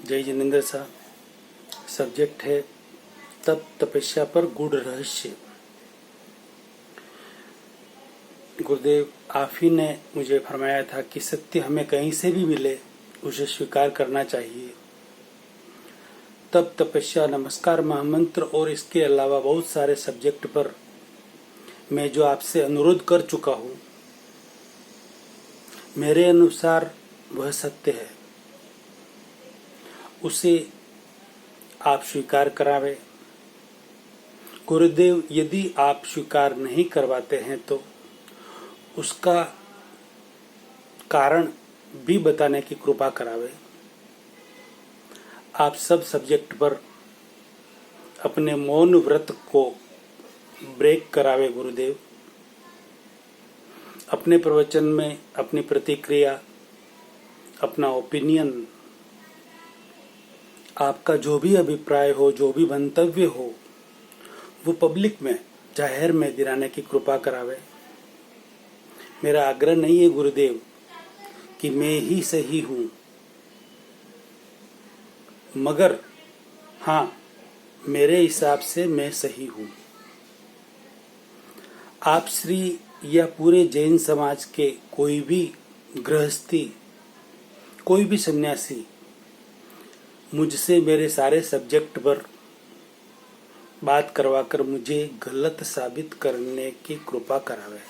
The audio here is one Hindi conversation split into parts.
जय जिनेंद्र साहब। सब्जेक्ट है तप तपस्या पर गूढ़ रहस्य। गुरुदेव आप ही ने मुझे फरमाया था कि सत्य हमें कहीं से भी मिले उसे स्वीकार करना चाहिए। तप तपस्या नमस्कार महामंत्र और इसके अलावा बहुत सारे सब्जेक्ट पर मैं जो आपसे अनुरोध कर चुका हूँ, मेरे अनुसार वह सत्य है, उसे आप स्वीकार करावे। गुरुदेव यदि आप स्वीकार नहीं करवाते हैं तो उसका कारण भी बताने की कृपा करावे। आप सब सब्जेक्ट पर अपने मौन व्रत को ब्रेक करावे गुरुदेव। अपने प्रवचन में अपनी प्रतिक्रिया, अपना ओपिनियन, आपका जो भी अभिप्राय हो, जो भी मंतव्य हो, वो पब्लिक में जाहिर में दिलाने की कृपा करावे। मेरा आग्रह नहीं है गुरुदेव कि मैं ही सही हूँ, मगर हाँ, मेरे हिसाब से मैं सही हूँ। आप श्री या पूरे जैन समाज के कोई भी गृहस्थी, कोई भी सन्यासी मुझसे मेरे सारे सब्जेक्ट पर बात करवाकर मुझे गलत साबित करने की कृपा करावे।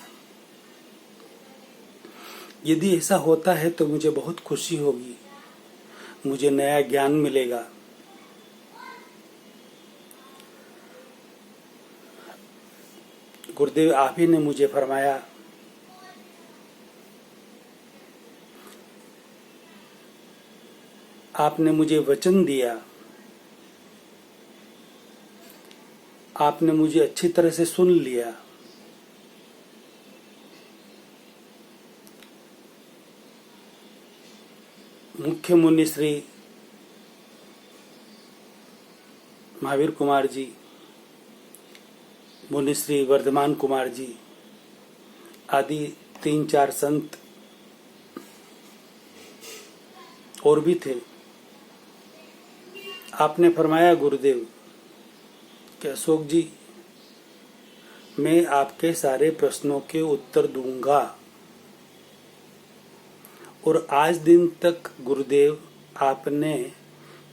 यदि ऐसा होता है तो मुझे बहुत खुशी होगी, मुझे नया ज्ञान मिलेगा। गुरुदेव आप ही ने मुझे फरमाया, आपने मुझे वचन दिया, आपने मुझे अच्छी तरह से सुन लिया। मुख्य मुनि श्री महावीर कुमार जी, मुनि श्री वर्धमान कुमार जी आदि 3-4 संत और भी थे। आपने फरमाया गुरुदेव कि अशोक जी, मैं आपके सारे प्रश्नों के उत्तर दूंगा। और आज दिन तक गुरुदेव आपने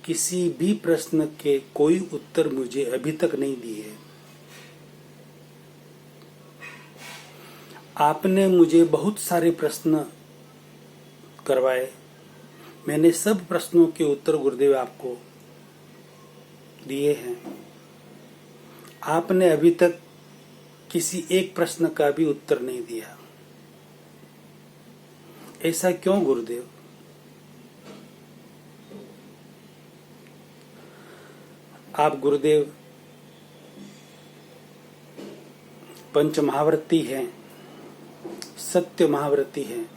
किसी भी प्रश्न के कोई उत्तर मुझे अभी तक नहीं दिए। आपने मुझे बहुत सारे प्रश्न करवाए, मैंने सब प्रश्नों के उत्तर गुरुदेव आपको दिए हैं। आपने अभी तक किसी एक प्रश्न का भी उत्तर नहीं दिया। ऐसा क्यों गुरुदेव? आप गुरुदेव पंच महाव्रती हैं, सत्य महाव्रती हैं।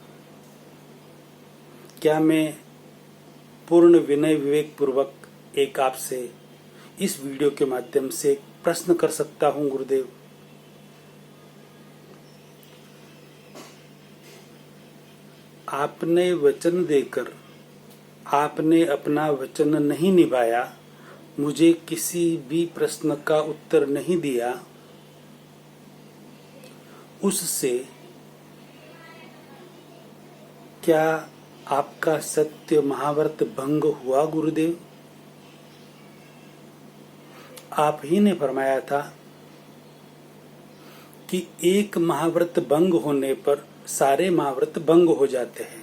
क्या मैं पूर्ण विनय विवेक पूर्वक एक आपसे इस वीडियो के माध्यम से एक प्रश्न कर सकता हूं गुरुदेव? आपने वचन देकर आपने अपना वचन नहीं निभाया, मुझे किसी भी प्रश्न का उत्तर नहीं दिया, उससे क्या आपका सत्य महाव्रत भंग हुआ गुरुदेव? आप ही ने फरमाया था कि एक महाव्रत भंग होने पर सारे महाव्रत भंग हो जाते हैं।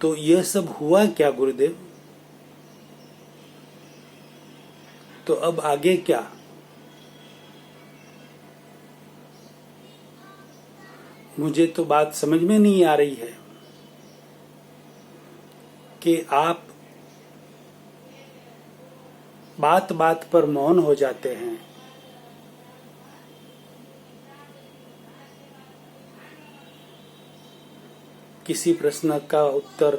तो यह सब हुआ क्या गुरुदेव? तो अब आगे क्या? मुझे तो बात समझ में नहीं आ रही है कि आप बात बात पर मौन हो जाते हैं। किसी प्रश्न का उत्तर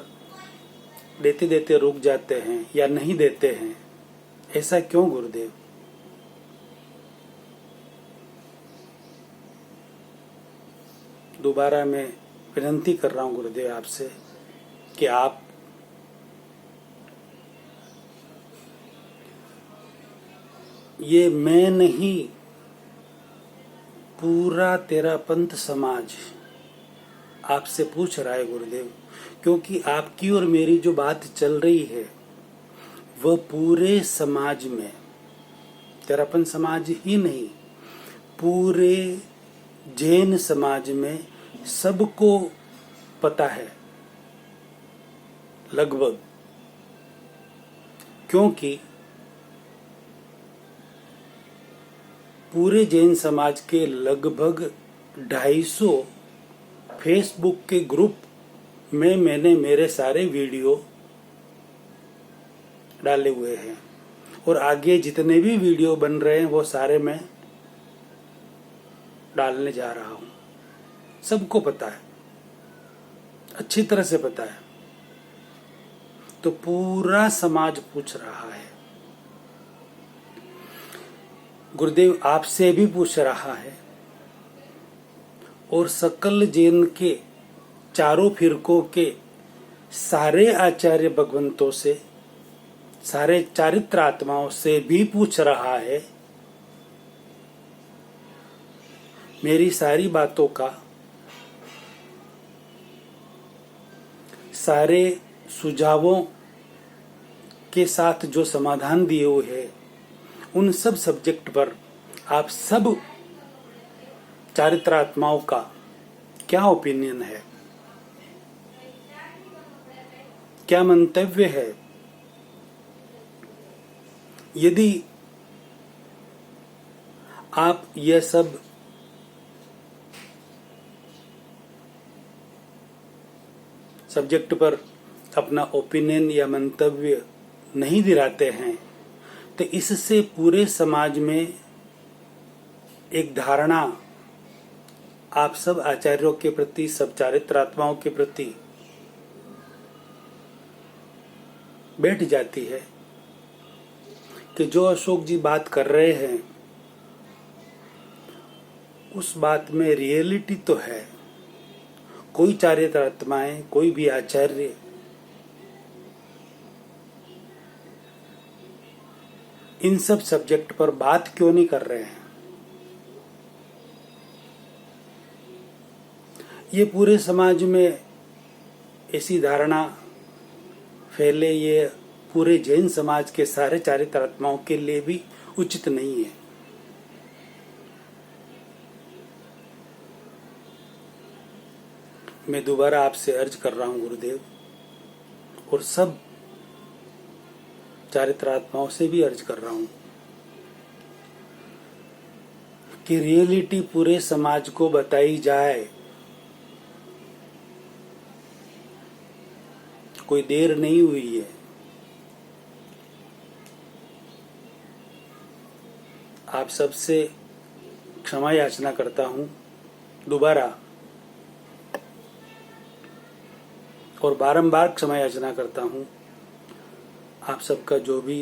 देते देते रुक जाते हैं या नहीं देते हैं। ऐसा क्यों गुरुदेव? दोबारा मैं विनती कर रहा हूं गुरुदेव आपसे कि आप ये मैं नहीं, पूरा तेरा पंथ समाज आपसे पूछ रहा है गुरुदेव, क्योंकि आपकी और मेरी जो बात चल रही है वह पूरे समाज में, तेरापन समाज ही नहीं, पूरे जैन समाज में सबको पता है लगभग, क्योंकि पूरे जैन समाज के लगभग 250 फेसबुक के ग्रुप में मैंने मेरे सारे वीडियो डाले हुए हैं, और आगे जितने भी वीडियो बन रहे हैं वो सारे मैं डालने जा रहा हूं। सबको पता है, अच्छी तरह से पता है। तो पूरा समाज पूछ रहा है, गुरुदेव आपसे भी पूछ रहा है, और सकल जैन के चारों फिरकों के सारे आचार्य भगवंतों से, सारे चारित्र आत्माओं से भी पूछ रहा है। मेरी सारी बातों का, सारे सुझावों के साथ जो समाधान दिए हुए हैं, उन सब सब्जेक्ट पर आप सब चारित्र आत्माओं का क्या ओपिनियन है, क्या मंतव्य है। यदि आप यह सब सब्जेक्ट पर अपना ओपिनियन या मंतव्य नहीं दिलाते हैं, तो इससे पूरे समाज में एक धारणा आप सब आचार्यों के प्रति, सब चारित्र आत्माओं के प्रति बैठ जाती है कि जो अशोक जी बात कर रहे हैं उस बात में रियलिटी तो है। कोई चारित्र आत्माएं, कोई भी आचार्य इन सब सब्जेक्ट पर बात क्यों नहीं कर रहे हैं। ये पूरे समाज में ऐसी धारणा फैले, ये पूरे जैन समाज के सारे चारित्र आत्माओं के लिए भी उचित नहीं है। मैं दोबारा आपसे अर्ज कर रहा हूं गुरुदेव, और सब चारित्र आत्माओं से भी अर्ज कर रहा हूं कि रियलिटी पूरे समाज को बताई जाए। कोई देर नहीं हुई है। आप सबसे क्षमा याचना करता हूं दोबारा, और बारंबार क्षमा याचना करता हूं। आप सबका जो भी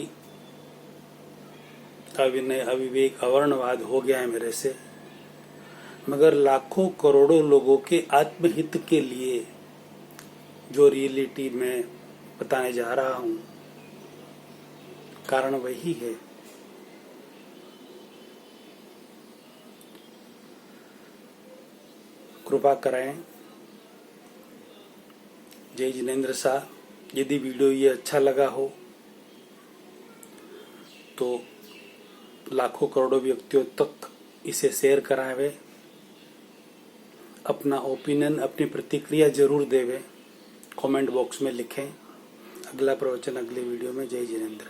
अविनय, अविवेक, अवर्णवाद हो गया है मेरे से, मगर लाखों करोड़ों लोगों के आत्महित के लिए जो रियलिटी में बताने जा रहा हूं, कारण वही है। कृपा कराएं। जय जिनेंद्र शाह। यदि वीडियो ये अच्छा लगा हो तो लाखों करोड़ों व्यक्तियों तक इसे शेयर करावे, अपना ओपिनियन, अपनी प्रतिक्रिया जरूर देवे, कमेंट बॉक्स में लिखें। अगला प्रवचन अगले वीडियो में। जय जिनेंद्र।